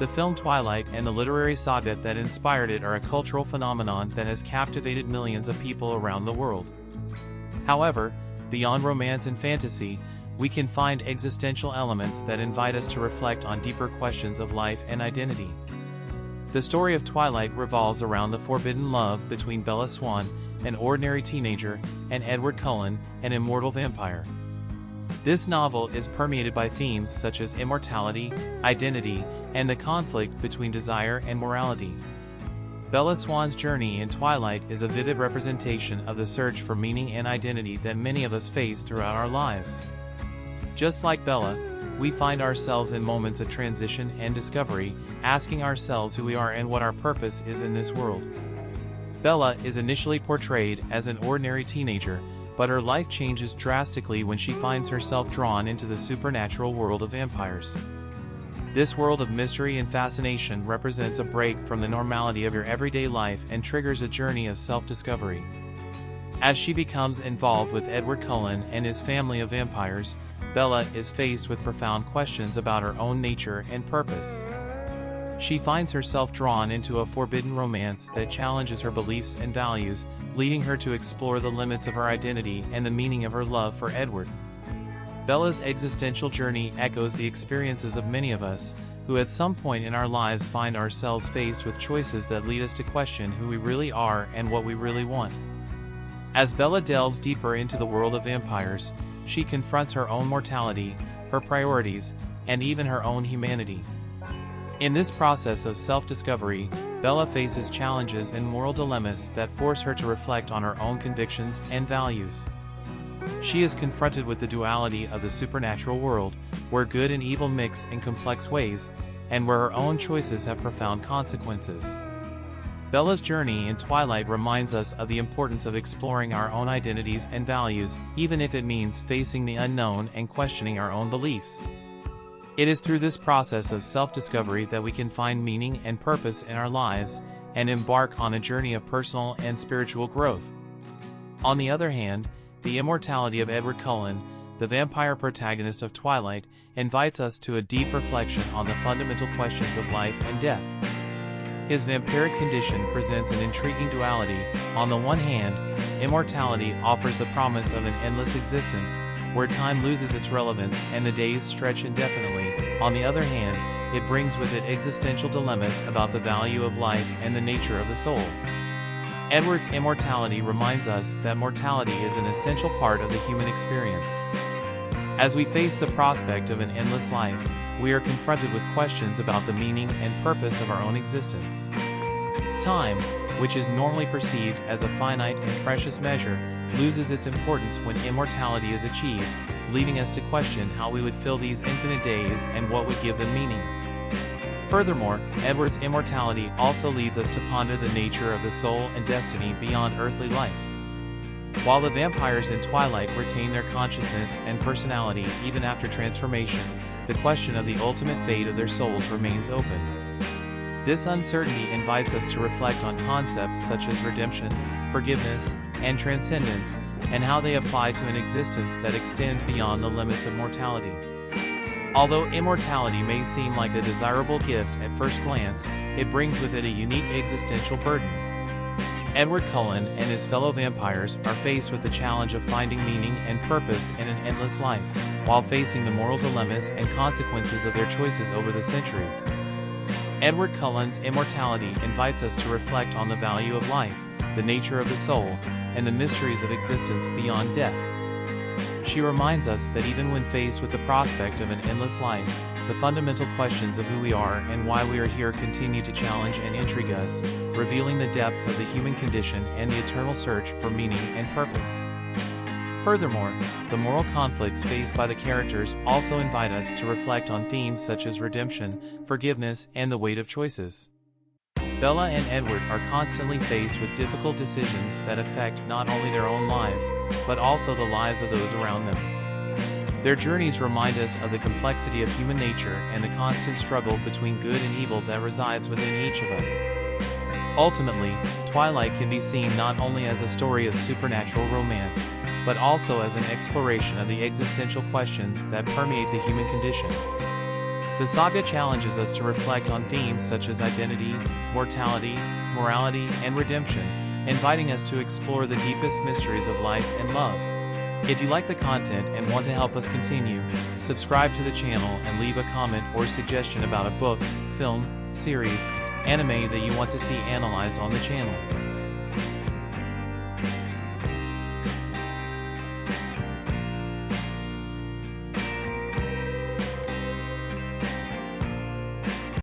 The film Twilight and the literary saga that inspired it are a cultural phenomenon that has captivated millions of people around the world. However, beyond romance and fantasy, we can find existential elements that invite us to reflect on deeper questions of life and identity. The story of Twilight revolves around the forbidden love between Bella Swan, an ordinary teenager, and Edward Cullen, an immortal vampire. This novel is permeated by themes such as immortality, identity, and the conflict between desire and morality. Bella Swan's journey in Twilight is a vivid representation of the search for meaning and identity that many of us face throughout our lives. Just like Bella, we find ourselves in moments of transition and discovery, asking ourselves who we are and what our purpose is in this world. Bella is initially portrayed as an ordinary teenager, but her life changes drastically when she finds herself drawn into the supernatural world of vampires. This world of mystery and fascination represents a break from the normality of your everyday life and triggers a journey of self-discovery. As she becomes involved with Edward Cullen and his family of vampires, Bella is faced with profound questions about her own nature and purpose. She finds herself drawn into a forbidden romance that challenges her beliefs and values, leading her to explore the limits of her identity and the meaning of her love for Edward. Bella's existential journey echoes the experiences of many of us, who at some point in our lives find ourselves faced with choices that lead us to question who we really are and what we really want. As Bella delves deeper into the world of vampires, she confronts her own mortality, her priorities, and even her own humanity. In this process of self-discovery, Bella faces challenges and moral dilemmas that force her to reflect on her own convictions and values. She is confronted with the duality of the supernatural world, where good and evil mix in complex ways, and where her own choices have profound consequences. Bella's journey in Twilight reminds us of the importance of exploring our own identities and values, even if it means facing the unknown and questioning our own beliefs. It is through this process of self-discovery that we can find meaning and purpose in our lives, and embark on a journey of personal and spiritual growth. On the other hand, the immortality of Edward Cullen, the vampire protagonist of Twilight, invites us to a deep reflection on the fundamental questions of life and death. His vampiric condition presents an intriguing duality. On the one hand, immortality offers the promise of an endless existence, where time loses its relevance and the days stretch indefinitely. On the other hand, it brings with it existential dilemmas about the value of life and the nature of the soul. Edward's immortality reminds us that mortality is an essential part of the human experience. As we face the prospect of an endless life, we are confronted with questions about the meaning and purpose of our own existence. Time, which is normally perceived as a finite and precious measure, loses its importance when immortality is achieved, leading us to question how we would fill these infinite days and what would give them meaning. Furthermore, Edward's immortality also leads us to ponder the nature of the soul and destiny beyond earthly life. While the vampires in Twilight retain their consciousness and personality even after transformation, the question of the ultimate fate of their souls remains open. This uncertainty invites us to reflect on concepts such as redemption, forgiveness, and transcendence, and how they apply to an existence that extends beyond the limits of mortality. Although immortality may seem like a desirable gift at first glance, it brings with it a unique existential burden. Edward Cullen and his fellow vampires are faced with the challenge of finding meaning and purpose in an endless life, while facing the moral dilemmas and consequences of their choices over the centuries. Edward Cullen's immortality invites us to reflect on the value of life, the nature of the soul, and the mysteries of existence beyond death. She reminds us that even when faced with the prospect of an endless life, the fundamental questions of who we are and why we are here continue to challenge and intrigue us, revealing the depths of the human condition and the eternal search for meaning and purpose. Furthermore, the moral conflicts faced by the characters also invite us to reflect on themes such as redemption, forgiveness, and the weight of choices. Bella and Edward are constantly faced with difficult decisions that affect not only their own lives, but also the lives of those around them. Their journeys remind us of the complexity of human nature and the constant struggle between good and evil that resides within each of us. Ultimately, Twilight can be seen not only as a story of supernatural romance, but also as an exploration of the existential questions that permeate the human condition. The saga challenges us to reflect on themes such as identity, mortality, morality, and redemption, inviting us to explore the deepest mysteries of life and love. If you like the content and want to help us continue, subscribe to the channel and leave a comment or suggestion about a book, film, series, anime that you want to see analyzed on the channel.